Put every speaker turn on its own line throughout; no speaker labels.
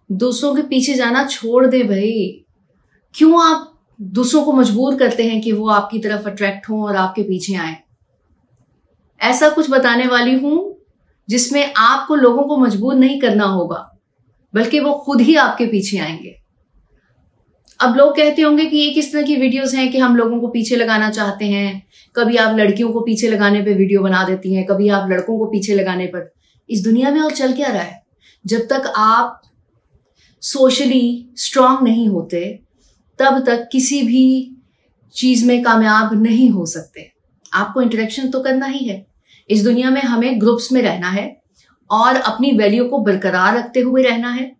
दूसरों के पीछे जाना छोड़ दे भाई। क्यों आप दूसरों को मजबूर करते हैं कि वो आपकी तरफ अट्रैक्ट हों और आपके पीछे आए? ऐसा कुछ बताने वाली हूं जिसमें आपको लोगों को मजबूर नहीं करना होगा, बल्कि वो खुद ही आपके पीछे आएंगे। अब लोग कहते होंगे कि ये किस तरह की वीडियोस हैं कि हम लोगों को पीछे लगाना चाहते हैं। कभी आप लड़कियों को पीछे लगाने पे वीडियो बना देती हैं, कभी आप लड़कों को पीछे लगाने पर। इस दुनिया में और चल क्या रहा है? जब तक आप सोशली स्ट्रांग नहीं होते तब तक किसी भी चीज में कामयाब नहीं हो सकते। आपको इंटरेक्शन तो करना ही है। इस दुनिया में हमें ग्रुप्स में रहना है और अपनी वैल्यू को बरकरार रखते हुए रहना है।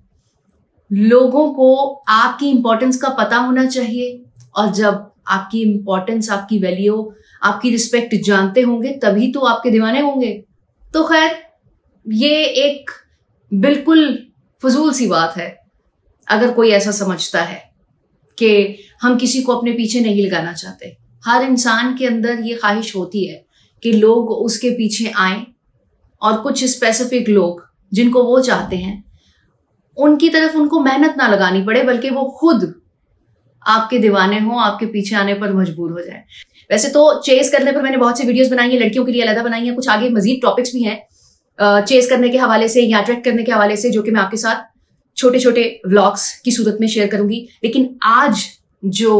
लोगों को आपकी इंपॉर्टेंस का पता होना चाहिए, और जब आपकी इंपॉर्टेंस, आपकी वैल्यू, आपकी रिस्पेक्ट जानते होंगे तभी तो आपके दीवाने होंगे। तो खैर, ये एक बिल्कुल फजूल सी बात है अगर कोई ऐसा समझता है कि हम किसी को अपने पीछे नहीं लगाना चाहते। हर इंसान के अंदर ये ख्वाहिश होती है कि लोग उसके पीछे आएं, और कुछ स्पेसिफिक लोग जिनको वो चाहते हैं उनकी तरफ उनको मेहनत ना लगानी पड़े, बल्कि वो खुद आपके दीवाने हों, आपके पीछे आने पर मजबूर हो जाए। वैसे तो चेस करने पर मैंने बहुत सी वीडियोस बनाई है, लड़कियों के लिए अलग बनाई है। कुछ आगे मजीद टॉपिक्स भी हैं चेस करने के हवाले से या अट्रैक्ट करने के हवाले से, जो कि मैं आपके साथ छोटे छोटे व्लॉग्स की सूरत में शेयर करूंगी। लेकिन आज जो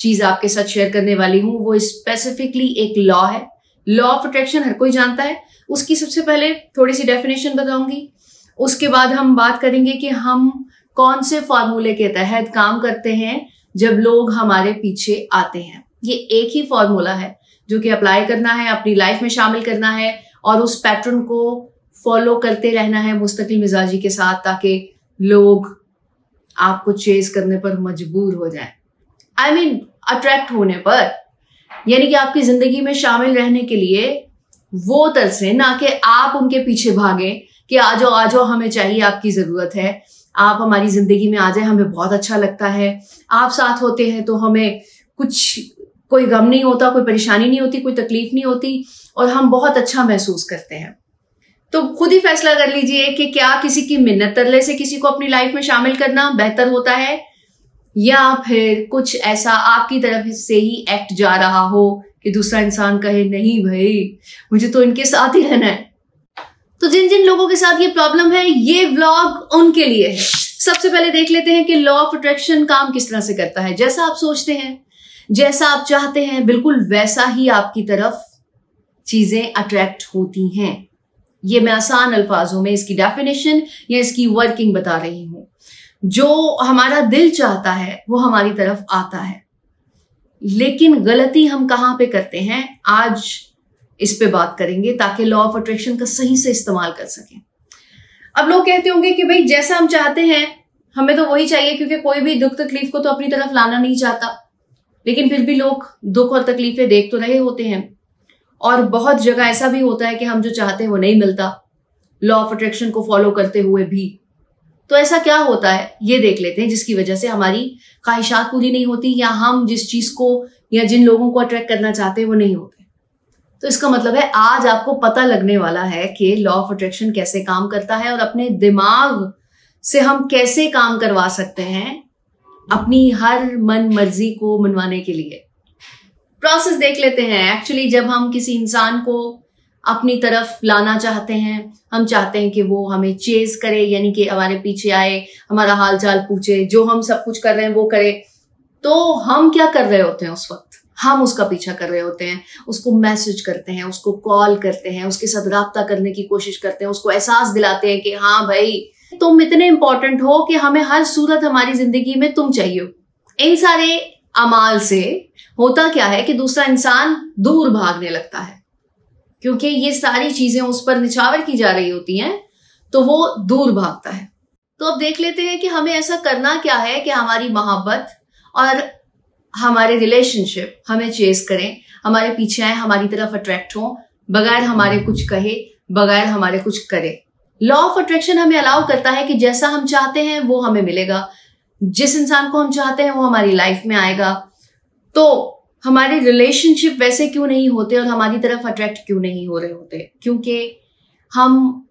चीज आपके साथ शेयर करने वाली हूं वो स्पेसिफिकली एक लॉ है। लॉ ऑफ अट्रैक्शन हर कोई जानता है। उसकी सबसे पहले थोड़ी सी डेफिनेशन बताऊंगी, उसके बाद हम बात करेंगे कि हम कौन से फॉर्मूले के तहत काम करते हैं जब लोग हमारे पीछे आते हैं। ये एक ही फॉर्मूला है जो कि अप्लाई करना है, अपनी लाइफ में शामिल करना है और उस पैटर्न को फॉलो करते रहना है मुस्तकिल मिजाजी के साथ, ताकि लोग आपको चेज करने पर मजबूर हो जाएं। आई मीन अट्रैक्ट होने पर, यानी कि आपकी जिंदगी में शामिल रहने के लिए वो तरसे, ना कि आप उनके पीछे भागे कि आ जाओ हमें चाहिए, आपकी जरूरत है, आप हमारी जिंदगी में आ जाए, हमें बहुत अच्छा लगता है, आप साथ होते हैं तो हमें कोई गम नहीं होता, कोई परेशानी नहीं होती, कोई तकलीफ नहीं होती और हम बहुत अच्छा महसूस करते हैं। तो खुद ही फैसला कर लीजिए कि क्या किसी की मिन्नत तरले से किसी को अपनी लाइफ में शामिल करना बेहतर होता है, या फिर कुछ ऐसा आपकी तरफ से ही एक्ट जा रहा हो कि दूसरा इंसान कहे नहीं भाई मुझे तो इनके साथ ही रहना है। तो जिन जिन लोगों के साथ ये प्रॉब्लम है, ये व्लॉग उनके लिए है। सबसे पहले देख लेते हैं कि लॉ ऑफ अट्रैक्शन काम किस तरह से करता है। जैसा आप सोचते हैं, जैसा आप चाहते हैं, बिल्कुल वैसा ही आपकी तरफ चीजें अट्रैक्ट होती हैं। ये मैं आसान अल्फाजों में इसकी डेफिनेशन या इसकी वर्किंग बता रही हूं। जो हमारा दिल चाहता है वो हमारी तरफ आता है, लेकिन गलती हम कहां पे करते हैं, आज इस पे बात करेंगे ताकि लॉ ऑफ अट्रैक्शन का सही से इस्तेमाल कर सकें। अब लोग कहते होंगे कि भाई जैसा हम चाहते हैं हमें तो वही चाहिए, क्योंकि कोई भी दुख तकलीफ को तो अपनी तरफ लाना नहीं चाहता। लेकिन फिर भी लोग दुख और तकलीफें देख तो रहे होते हैं, और बहुत जगह ऐसा भी होता है कि हम जो चाहते हैं वो नहीं मिलता लॉ ऑफ अट्रैक्शन को फॉलो करते हुए भी। तो ऐसा क्या होता है ये देख लेते हैं, जिसकी वजह से हमारी ख्वाहिशात पूरी नहीं होती, या हम जिस चीज को या जिन लोगों को अट्रैक्ट करना चाहते हैं वो नहीं होते। तो इसका मतलब है आज आपको पता लगने वाला है कि लॉ ऑफ अट्रैक्शन कैसे काम करता है और अपने दिमाग से हम कैसे काम करवा सकते हैं अपनी हर मन मर्जी को मनवाने के लिए। प्रोसेस देख लेते हैं। एक्चुअली जब हम किसी इंसान को अपनी तरफ लाना चाहते हैं, हम चाहते हैं कि वो हमें चेज करे, यानी कि हमारे पीछे आए, हमारा हाल चाल पूछे, जो हम सब कुछ कर रहे हैं वो करे। तो हम क्या कर रहे होते हैं उस वक्त? हम उसका पीछा कर रहे होते हैं, उसको मैसेज करते हैं, उसको कॉल करते हैं, उसके साथ राब्ता करने की कोशिश करते हैं, उसको एहसास दिलाते हैं कि हाँ भाई तुम इतने इंपॉर्टेंट हो कि हमें हर सूरत हमारी जिंदगी में तुम चाहिए। इन सारे अमाल से होता क्या है कि दूसरा इंसान दूर भागने लगता है, क्योंकि ये सारी चीजें उस पर निछावर की जा रही होती हैं, तो वो दूर भागता है। तो अब देख लेते हैं कि हमें ऐसा करना क्या है कि हमारी मोहब्बत और हमारे रिलेशनशिप हमें चेस करें, हमारे पीछे आए, हमारी तरफ अट्रैक्ट हो, बगैर हमारे कुछ कहे, बगैर हमारे कुछ करे। लॉ ऑफ अट्रैक्शन हमें अलाउ करता है कि जैसा हम चाहते हैं वो हमें मिलेगा, जिस इंसान को हम चाहते हैं वो हमारी लाइफ में आएगा। तो हमारे रिलेशनशिप वैसे क्यों नहीं होते और हमारी तरफ अट्रैक्ट क्यों नहीं हो रहे होते? क्योंकि हम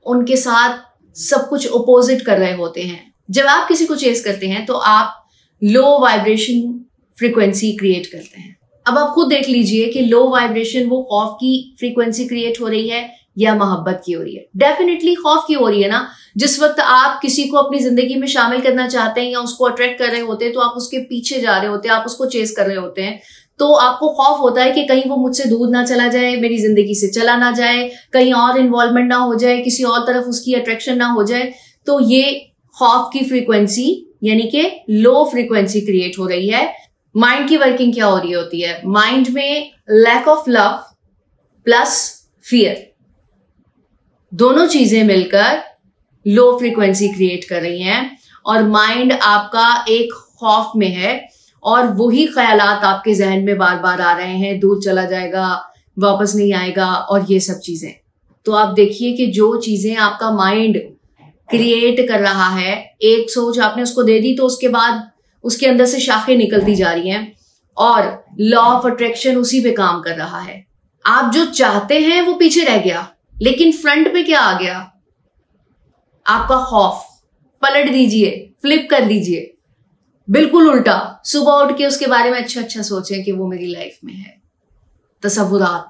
उनके साथ सब कुछ अपोजिट कर रहे होते हैं। जब आप किसी को चेस करते हैं तो आप लो वाइब्रेशन फ्रीक्वेंसी क्रिएट करते हैं। अब आप खुद देख लीजिए कि लो वाइब्रेशन वो खौफ की फ्रीक्वेंसी क्रिएट हो रही है या मोहब्बत की हो रही है। डेफिनेटली खौफ की हो रही है ना। जिस वक्त आप किसी को अपनी जिंदगी में शामिल करना चाहते हैं या उसको अट्रैक्ट कर रहे होते हैं तो आप उसके पीछे जा रहे होते हैं, आप उसको चेस कर रहे होते हैं, तो आपको खौफ होता है कि कहीं वो मुझसे दूर ना चला जाए, मेरी जिंदगी से चला ना जाए, कहीं और इन्वॉल्वमेंट ना हो जाए, किसी और तरफ उसकी अट्रैक्शन ना हो जाए। तो ये खौफ की फ्रीक्वेंसी यानी कि लो फ्रीक्वेंसी क्रिएट हो रही है। माइंड की वर्किंग क्या हो रही होती है? माइंड में lack of love plus fear, दोनों चीजें मिलकर लो फ्रीक्वेंसी क्रिएट कर रही हैं और माइंड आपका एक खौफ में है और वही ख्यालात आपके जहन में बार बार आ रहे हैं, दूर चला जाएगा, वापस नहीं आएगा और ये सब चीजें। तो आप देखिए कि जो चीजें आपका माइंड क्रिएट कर रहा है, एक सोच आपने उसको दे दी तो उसके बाद उसके अंदर से शाखें निकलती जा रही हैं और लॉ ऑफ अट्रैक्शन उसी पे काम कर रहा है। आप जो चाहते हैं वो पीछे रह गया, लेकिन फ्रंट पे क्या आ गया? आपका खौफ। पलट दीजिए, फ्लिप कर दीजिए, बिल्कुल उल्टा। सुबह उठ के उसके बारे में अच्छा अच्छा सोचें कि वो मेरी लाइफ में है। तसव्वुरात।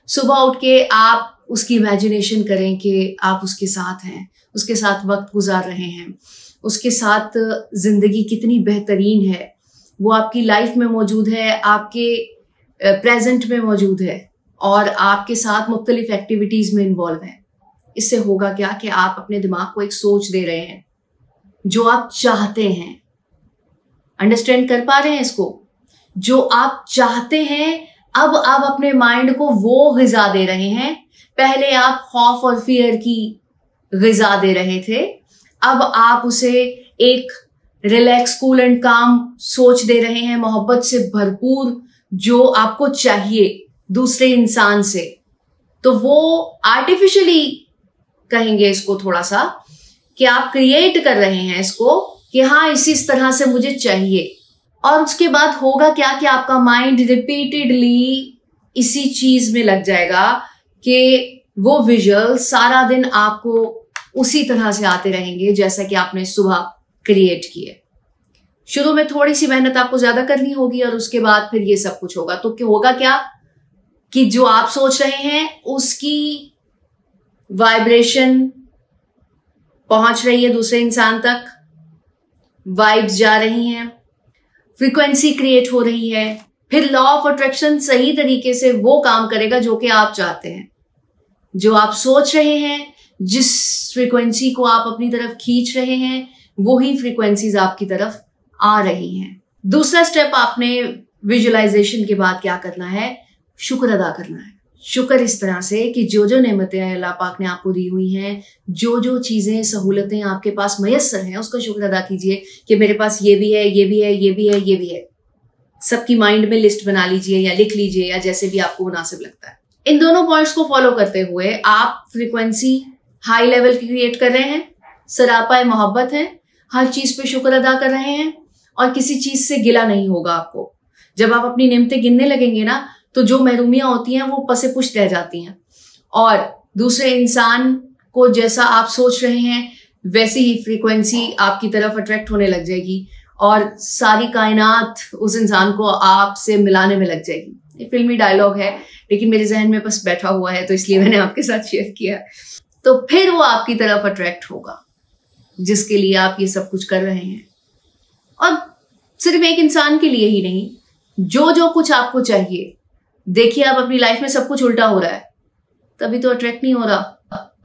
सुबह उठ के आप उसकी इमेजिनेशन करें कि आप उसके साथ हैं, उसके साथ वक्त गुजार रहे हैं, उसके साथ जिंदगी कितनी बेहतरीन है, वो आपकी लाइफ में मौजूद है, आपके प्रेजेंट में मौजूद है और आपके साथ मुख्तलिफ एक्टिविटीज में इन्वॉल्व है। इससे होगा क्या कि आप अपने दिमाग को एक सोच दे रहे हैं जो आप चाहते हैं। अंडरस्टैंड कर पा रहे हैं इसको? जो आप चाहते हैं, अब आप अपने माइंड को वो ग़िज़ा दे रहे हैं। पहले आप खौफ और फियर की ग़िज़ा दे रहे थे, अब आप उसे एक रिलैक्स, कूल एंड काम सोच दे रहे हैं, मोहब्बत से भरपूर, जो आपको चाहिए दूसरे इंसान से। तो वो आर्टिफिशियली कहेंगे इसको थोड़ा सा कि आप क्रिएट कर रहे हैं इसको कि हाँ इसी तरह से मुझे चाहिए। और उसके बाद होगा क्या कि आपका माइंड रिपीटेडली इसी चीज में लग जाएगा कि वो विजुअल सारा दिन आपको उसी तरह से आते रहेंगे जैसा कि आपने सुबह क्रिएट किए। शुरू में थोड़ी सी मेहनत आपको ज्यादा करनी होगी और उसके बाद फिर ये सब कुछ होगा। तो क्या होगा क्या कि जो आप सोच रहे हैं उसकी वाइब्रेशन पहुंच रही है दूसरे इंसान तक, वाइब्स जा रही हैं, फ्रीक्वेंसी क्रिएट हो रही है। फिर लॉ ऑफ अट्रैक्शन सही तरीके से वो काम करेगा जो कि आप चाहते हैं। जो आप सोच रहे हैं, जिस फ्रीक्वेंसी को आप अपनी तरफ खींच रहे हैं, वही फ्रीक्वेंसीज आपकी तरफ आ रही हैं। दूसरा स्टेप आपने विजुअलाइजेशन के बाद क्या करना है? शुक्र अदा करना है। शुक्र इस तरह से कि जो जो नेमतें अल्लाह पाक ने आपको दी हुई हैं, जो जो चीजें सहूलतें आपके पास मयस्सर हैं, उसका शुक्र अदा कीजिए कि मेरे पास ये भी है, ये भी है, ये भी है, ये भी है। सबकी माइंड में लिस्ट बना लीजिए या लिख लीजिए या जैसे भी आपको मुनासिब लगता है। इन दोनों पॉइंट्स को फॉलो करते हुए आप फ्रीक्वेंसी हाई लेवल की क्रिएट कर रहे हैं, सरापा मोहब्बत है, हर चीज पे शुक्र अदा कर रहे हैं और किसी चीज से गिला नहीं होगा आपको। जब आप अपनी नेमतें गिनने लगेंगे ना, तो जो महरूमियां होती हैं वो पसे पुष्ट रह जाती हैं और दूसरे इंसान को जैसा आप सोच रहे हैं वैसी ही फ्रीक्वेंसी आपकी तरफ अट्रैक्ट होने लग जाएगी और सारी कायनात उस इंसान को आपसे मिलाने में लग जाएगी। ये फिल्मी डायलॉग है लेकिन मेरे जहन में बस बैठा हुआ है तो इसलिए मैंने आपके साथ शेयर किया। तो फिर वो आपकी तरफ अट्रैक्ट होगा जिसके लिए आप ये सब कुछ कर रहे हैं। और सिर्फ एक इंसान के लिए ही नहीं, जो जो कुछ आपको चाहिए। देखिए आप अपनी लाइफ में सब कुछ उल्टा हो रहा है, तभी तो अट्रैक्ट नहीं हो रहा।